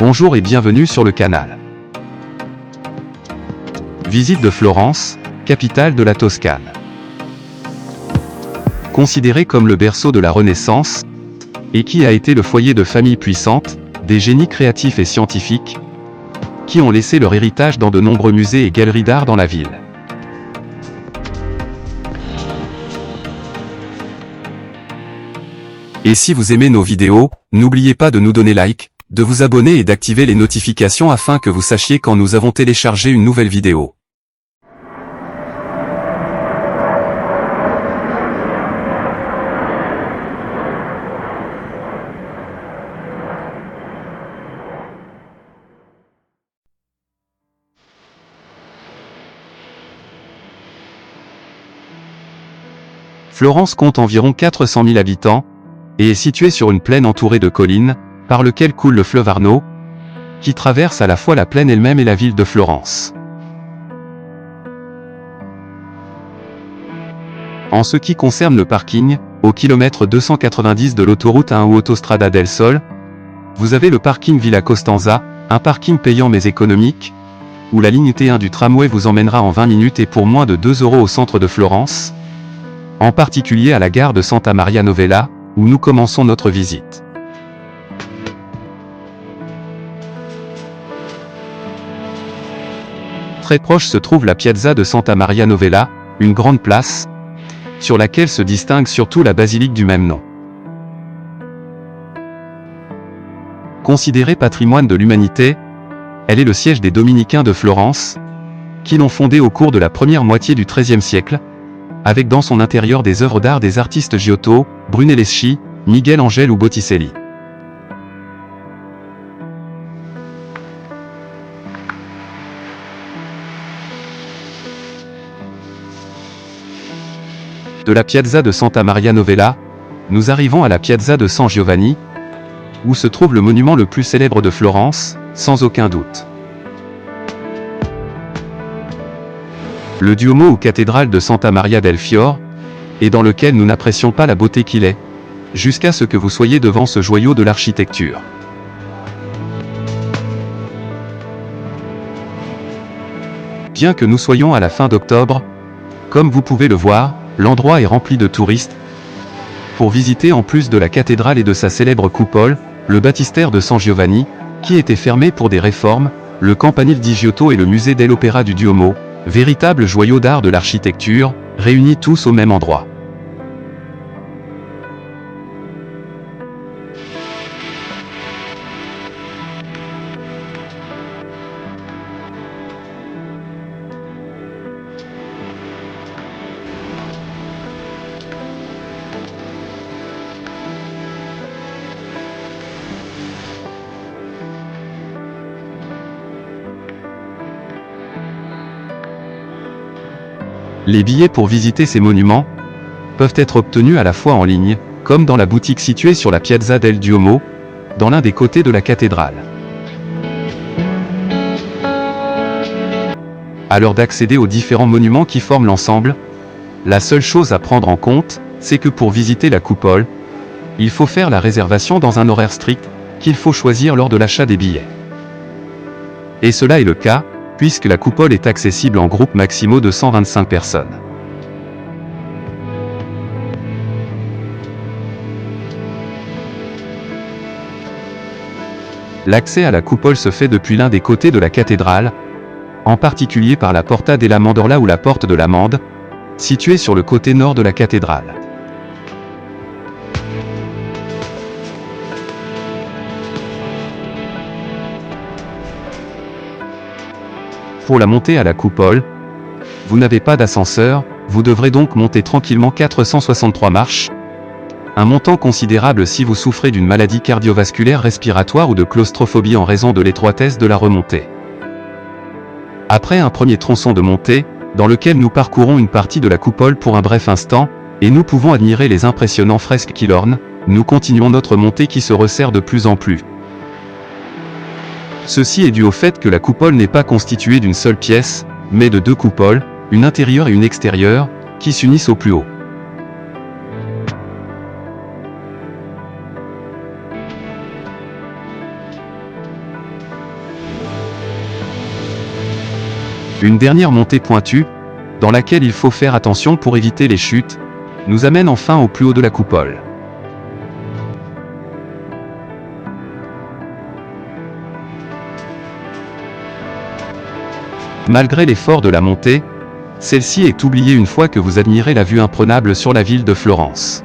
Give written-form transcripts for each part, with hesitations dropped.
Bonjour et bienvenue sur le canal. Visite de Florence, capitale de la Toscane. Considérée comme le berceau de la Renaissance, et qui a été le foyer de familles puissantes, des génies créatifs et scientifiques, qui ont laissé leur héritage dans de nombreux musées et galeries d'art dans la ville. Et si vous aimez nos vidéos, n'oubliez pas de nous donner like, de vous abonner et d'activer les notifications afin que vous sachiez quand nous avons téléchargé une nouvelle vidéo. Florence compte environ 400 000 habitants, et est située sur une plaine entourée de collines, par lequel coule le fleuve Arno, qui traverse à la fois la plaine elle-même et la ville de Florence. En ce qui concerne le parking, au kilomètre 290 de l'autoroute A1 ou Autostrada del Sol, vous avez le parking Villa Costanza, un parking payant mais économique, où la ligne T1 du tramway vous emmènera en 20 minutes et pour moins de 2 € au centre de Florence, en particulier à la gare de Santa Maria Novella, où nous commençons notre visite. Très proche se trouve la Piazza de Santa Maria Novella, une grande place, sur laquelle se distingue surtout la basilique du même nom. Considérée patrimoine de l'humanité, elle est le siège des Dominicains de Florence, qui l'ont fondée au cours de la première moitié du XIIIe siècle, avec dans son intérieur des œuvres d'art des artistes Giotto, Brunelleschi, Miguel Angel ou Botticelli. De la Piazza de Santa Maria Novella, nous arrivons à la Piazza de San Giovanni, où se trouve le monument le plus célèbre de Florence, sans aucun doute. Le Duomo ou cathédrale de Santa Maria del Fior, et dans lequel nous n'apprécions pas la beauté qu'il est, jusqu'à ce que vous soyez devant ce joyau de l'architecture. Bien que nous soyons à la fin d'octobre, comme vous pouvez le voir, l'endroit est rempli de touristes, pour visiter en plus de la cathédrale et de sa célèbre coupole, le baptistère de San Giovanni, qui était fermé pour des réformes, le Campanile di Giotto et le musée dell'Opera du Duomo, véritables joyaux d'art de l'architecture, réunis tous au même endroit. Les billets pour visiter ces monuments peuvent être obtenus à la fois en ligne, comme dans la boutique située sur la Piazza del Duomo, dans l'un des côtés de la cathédrale. À l'heure d'accéder aux différents monuments qui forment l'ensemble, la seule chose à prendre en compte, c'est que pour visiter la coupole, il faut faire la réservation dans un horaire strict, qu'il faut choisir lors de l'achat des billets. Et cela est le cas, puisque la coupole est accessible en groupes maximaux de 125 personnes. L'accès à la coupole se fait depuis l'un des côtés de la cathédrale, en particulier par la Porta della Mandorla ou la porte de l'Amande, située sur le côté nord de la cathédrale. Pour la montée à la coupole, vous n'avez pas d'ascenseur, vous devrez donc monter tranquillement 463 marches, un montant considérable si vous souffrez d'une maladie cardiovasculaire respiratoire ou de claustrophobie en raison de l'étroitesse de la remontée. Après un premier tronçon de montée, dans lequel nous parcourons une partie de la coupole pour un bref instant, et nous pouvons admirer les impressionnants fresques qui l'ornent, nous continuons notre montée qui se resserre de plus en plus. Ceci est dû au fait que la coupole n'est pas constituée d'une seule pièce, mais de deux coupoles, une intérieure et une extérieure, qui s'unissent au plus haut. Une dernière montée pointue, dans laquelle il faut faire attention pour éviter les chutes, nous amène enfin au plus haut de la coupole. Malgré l'effort de la montée, celle-ci est oubliée une fois que vous admirez la vue imprenable sur la ville de Florence.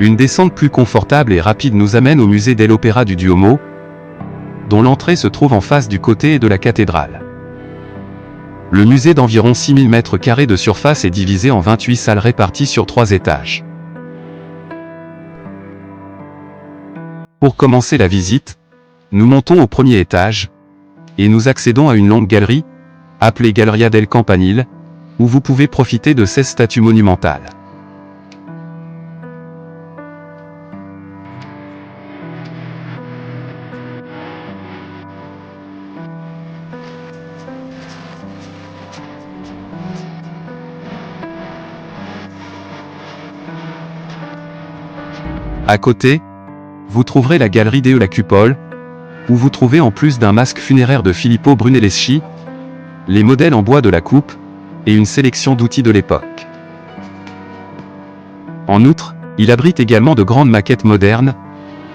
Une descente plus confortable et rapide nous amène au musée dell'Opera du Duomo, dont l'entrée se trouve en face du côté de la cathédrale. Le musée d'environ 6000 m² de surface est divisé en 28 salles réparties sur 3 étages. Pour commencer la visite, nous montons au premier étage, et nous accédons à une longue galerie, appelée Galleria del Campanile, où vous pouvez profiter de 16 statues monumentales. À côté, vous trouverez la galerie de la Cupole, où vous trouvez en plus d'un masque funéraire de Filippo Brunelleschi, les modèles en bois de la coupe, et une sélection d'outils de l'époque. En outre, il abrite également de grandes maquettes modernes,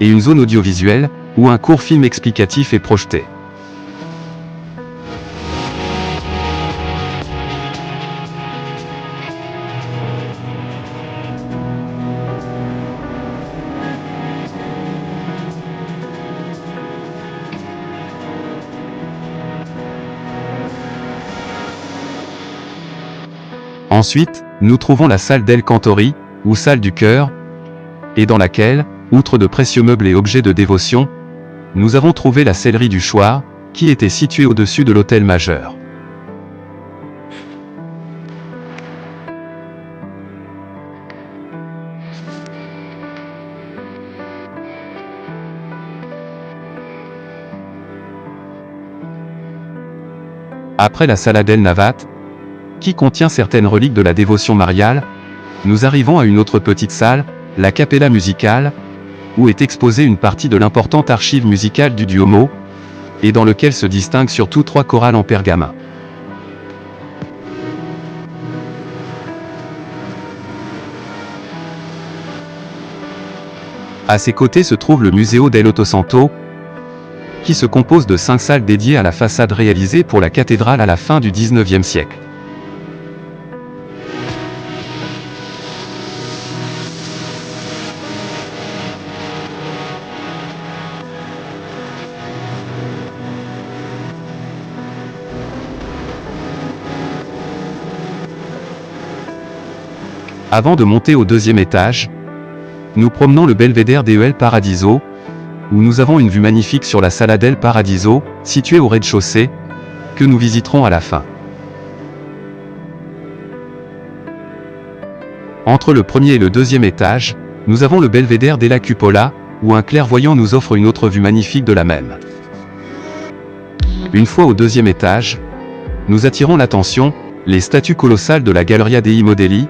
et une zone audiovisuelle, où un court film explicatif est projeté. Ensuite, nous trouvons la salle del Cantori, ou salle du cœur, et dans laquelle, outre de précieux meubles et objets de dévotion, nous avons trouvé la sellerie du Choir, qui était située au-dessus de l'autel majeur. Après la Sala del Navate, qui contient certaines reliques de la dévotion mariale, nous arrivons à une autre petite salle, la Cappella Musicale, où est exposée une partie de l'importante archive musicale du Duomo, et dans lequel se distinguent surtout 3 chorales en pergamin. À ses côtés se trouve le Museo dell'Ottocento, qui se compose de 5 salles dédiées à la façade réalisée pour la cathédrale à la fin du XIXe siècle. Avant de monter au deuxième étage, nous promenons le Belvedere del Paradiso, où nous avons une vue magnifique sur la Sala del Paradiso, située au rez-de-chaussée, que nous visiterons à la fin. Entre le premier et le deuxième étage, nous avons le Belvedere della Cupola, où un clairvoyant nous offre une autre vue magnifique de la même. Une fois au deuxième étage, nous attirons l'attention, les statues colossales de la Galleria dei Modeli,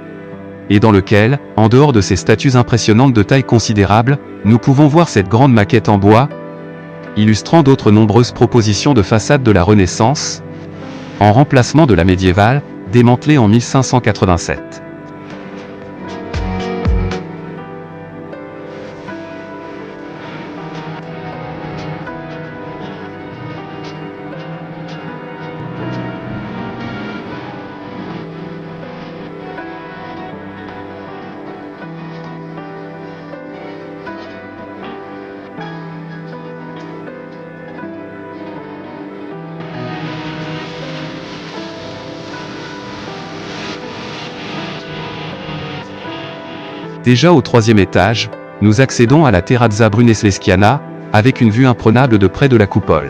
et dans lequel, en dehors de ces statues impressionnantes de taille considérable, nous pouvons voir cette grande maquette en bois, illustrant d'autres nombreuses propositions de façades de la Renaissance, en remplacement de la médiévale, démantelée en 1587. Déjà au troisième étage, nous accédons à la Terrazza Brunelleschiana, avec une vue imprenable de près de la coupole.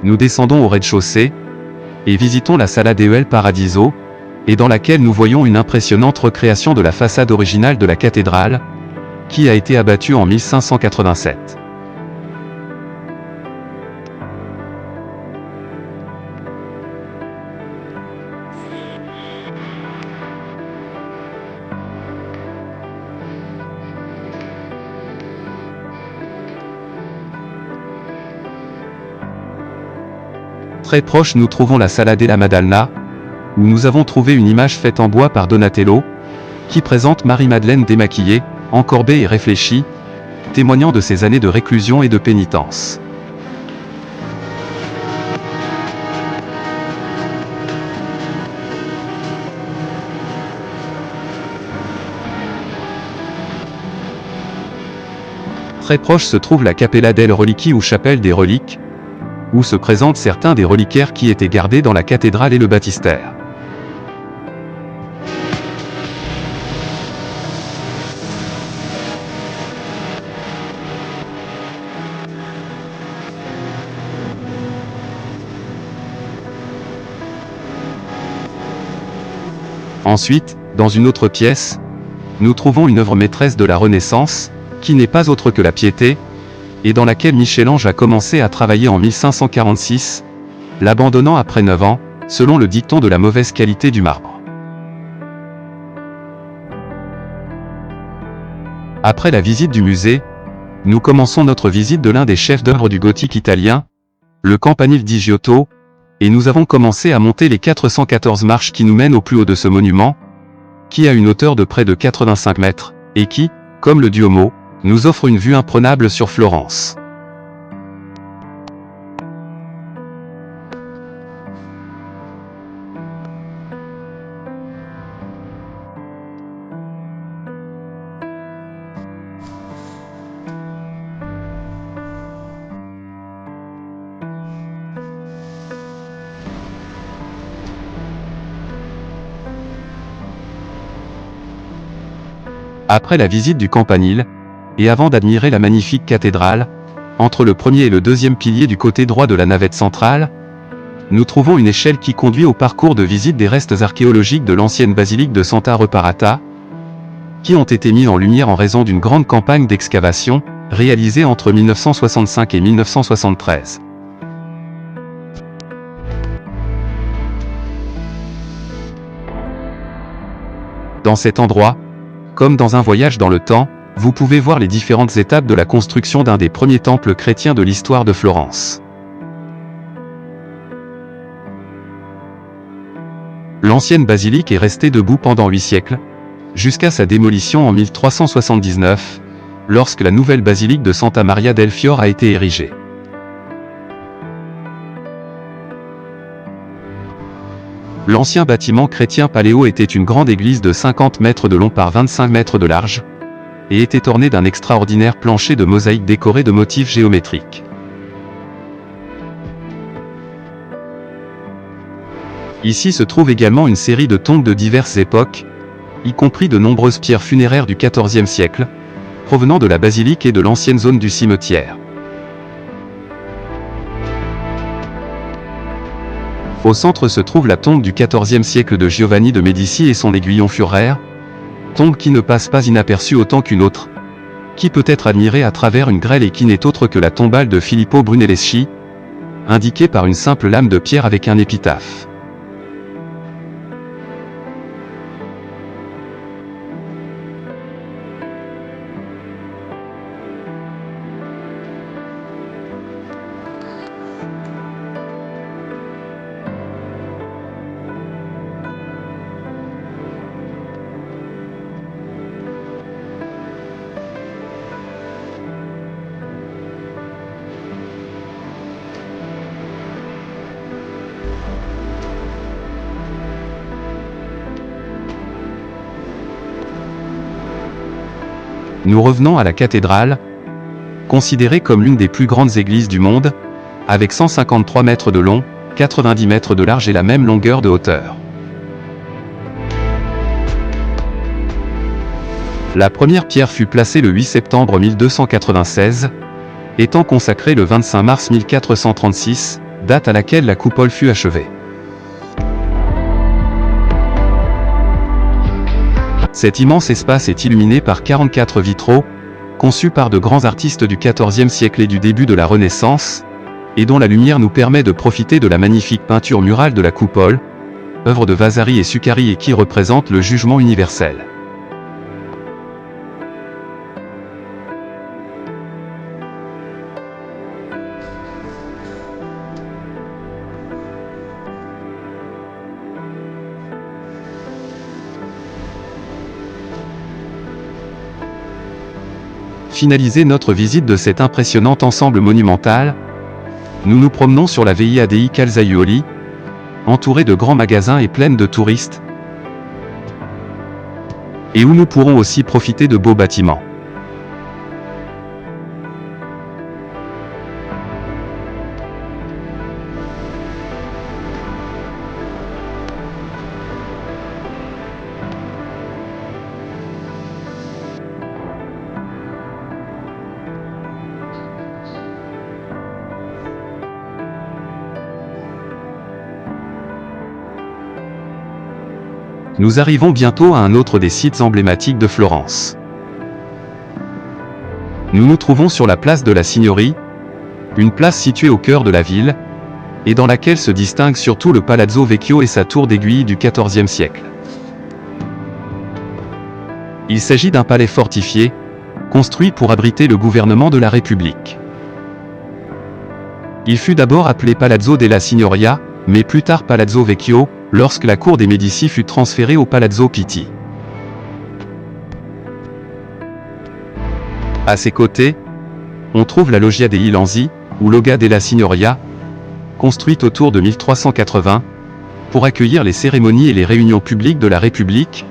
nous descendons au rez-de-chaussée et visitons la Sala del Paradiso, et dans laquelle nous voyons une impressionnante recréation de la façade originale de la cathédrale, qui a été abattue en 1587. Très proche nous trouvons la Sala della Madalena, où nous avons trouvé une image faite en bois par Donatello, qui présente Marie-Madeleine démaquillée, encorbée et réfléchie, témoignant de ses années de réclusion et de pénitence. Très proche se trouve la Cappella delle Reliquie ou chapelle des reliques, où se présentent certains des reliquaires qui étaient gardés dans la cathédrale et le baptistère. Ensuite, dans une autre pièce, nous trouvons une œuvre maîtresse de la Renaissance, qui n'est pas autre que la Piété, et dans laquelle Michel-Ange a commencé à travailler en 1546, l'abandonnant après 9 ans, selon le dicton de la mauvaise qualité du marbre. Après la visite du musée, nous commençons notre visite de l'un des chefs-d'œuvre du gothique italien, le Campanile di Giotto, et nous avons commencé à monter les 414 marches qui nous mènent au plus haut de ce monument, qui a une hauteur de près de 85 mètres, et qui, comme le Duomo, nous offre une vue imprenable sur Florence. Après la visite du Campanile, et avant d'admirer la magnifique cathédrale, entre le premier et le deuxième pilier du côté droit de la navette centrale, nous trouvons une échelle qui conduit au parcours de visite des restes archéologiques de l'ancienne basilique de Santa Reparata, qui ont été mis en lumière en raison d'une grande campagne d'excavation, réalisée entre 1965 et 1973. Dans cet endroit, comme dans un voyage dans le temps, vous pouvez voir les différentes étapes de la construction d'un des premiers temples chrétiens de l'histoire de Florence. L'ancienne basilique est restée debout pendant 8 siècles, jusqu'à sa démolition en 1379, lorsque la nouvelle basilique de Santa Maria del Fiore a été érigée. L'ancien bâtiment chrétien paléo était une grande église de 50 mètres de long par 25 mètres de large, et était orné d'un extraordinaire plancher de mosaïques décoré de motifs géométriques. Ici se trouve également une série de tombes de diverses époques, y compris de nombreuses pierres funéraires du XIVe siècle, provenant de la basilique et de l'ancienne zone du cimetière. Au centre se trouve la tombe du XIVe siècle de Giovanni de Médicis et son aiguillon funéraire, tombe qui ne passe pas inaperçue autant qu'une autre, qui peut être admirée à travers une grêle et qui n'est autre que la tombale de Filippo Brunelleschi, indiquée par une simple lame de pierre avec un épitaphe. Nous revenons à la cathédrale, considérée comme l'une des plus grandes églises du monde, avec 153 mètres de long, 90 mètres de large et la même longueur de hauteur. La première pierre fut placée le 8 septembre 1296, étant consacrée le 25 mars 1436, date à laquelle la coupole fut achevée. Cet immense espace est illuminé par 44 vitraux, conçus par de grands artistes du XIVe siècle et du début de la Renaissance, et dont la lumière nous permet de profiter de la magnifique peinture murale de la coupole, œuvre de Vasari et Succari et qui représente le jugement universel. Finalisé notre visite de cet impressionnant ensemble monumental, nous nous promenons sur la Via dei Calzaioli, entourée de grands magasins et pleine de touristes, et où nous pourrons aussi profiter de beaux bâtiments. Nous arrivons bientôt à un autre des sites emblématiques de Florence. Nous nous trouvons sur la place de la Signorie, une place située au cœur de la ville, et dans laquelle se distingue surtout le Palazzo Vecchio et sa tour d'aiguille du XIVe siècle. Il s'agit d'un palais fortifié, construit pour abriter le gouvernement de la République. Il fut d'abord appelé Palazzo della Signoria, mais plus tard Palazzo Vecchio, lorsque la cour des Médicis fut transférée au Palazzo Pitti. À ses côtés, on trouve la Loggia dei Lanzi, ou Loggia della Signoria, construite autour de 1380, pour accueillir les cérémonies et les réunions publiques de la République,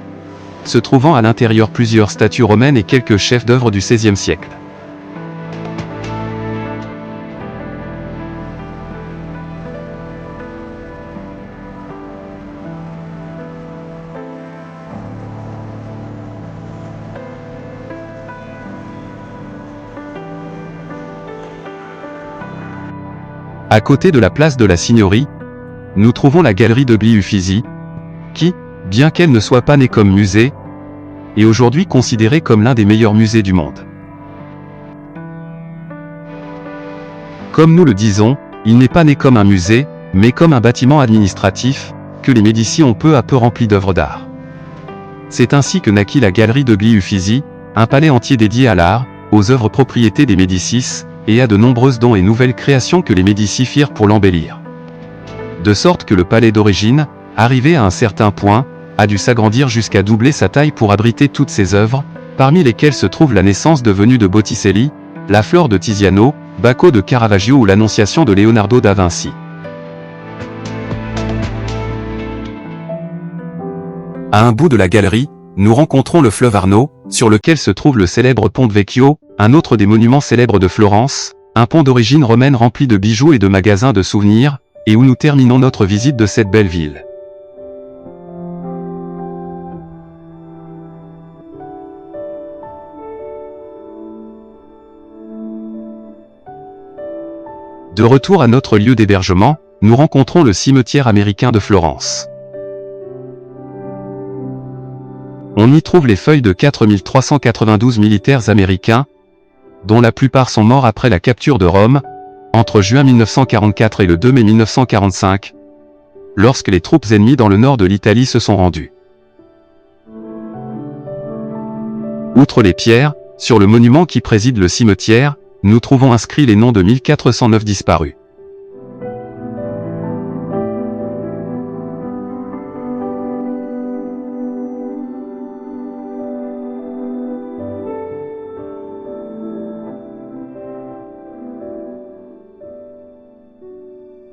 se trouvant à l'intérieur plusieurs statues romaines et quelques chefs-d'œuvre du XVIe siècle. À côté de la place de la Signorie, nous trouvons la galerie de Uffizi, qui, bien qu'elle ne soit pas née comme musée, est aujourd'hui considérée comme l'un des meilleurs musées du monde. Comme nous le disons, il n'est pas né comme un musée, mais comme un bâtiment administratif, que les Médicis ont peu à peu rempli d'œuvres d'art. C'est ainsi que naquit la galerie de Uffizi, un palais entier dédié à l'art, aux œuvres propriétés des Médicis, et à de nombreuses dons et nouvelles créations que les Médicis firent pour l'embellir. De sorte que le palais d'origine, arrivé à un certain point, a dû s'agrandir jusqu'à doubler sa taille pour abriter toutes ses œuvres, parmi lesquelles se trouve la naissance de Venus de Botticelli, la Flore de Tiziano, Bacco de Caravaggio ou l'Annonciation de Leonardo da Vinci. À un bout de la galerie, nous rencontrons le fleuve Arno, sur lequel se trouve le célèbre Ponte Vecchio, un autre des monuments célèbres de Florence, un pont d'origine romaine rempli de bijoux et de magasins de souvenirs, et où nous terminons notre visite de cette belle ville. De retour à notre lieu d'hébergement, nous rencontrons le cimetière américain de Florence. On y trouve les feuilles de 4392 militaires américains, dont la plupart sont morts après la capture de Rome, entre juin 1944 et le 2 mai 1945, lorsque les troupes ennemies dans le nord de l'Italie se sont rendues. Outre les pierres, sur le monument qui préside le cimetière, nous trouvons inscrits les noms de 1409 disparus.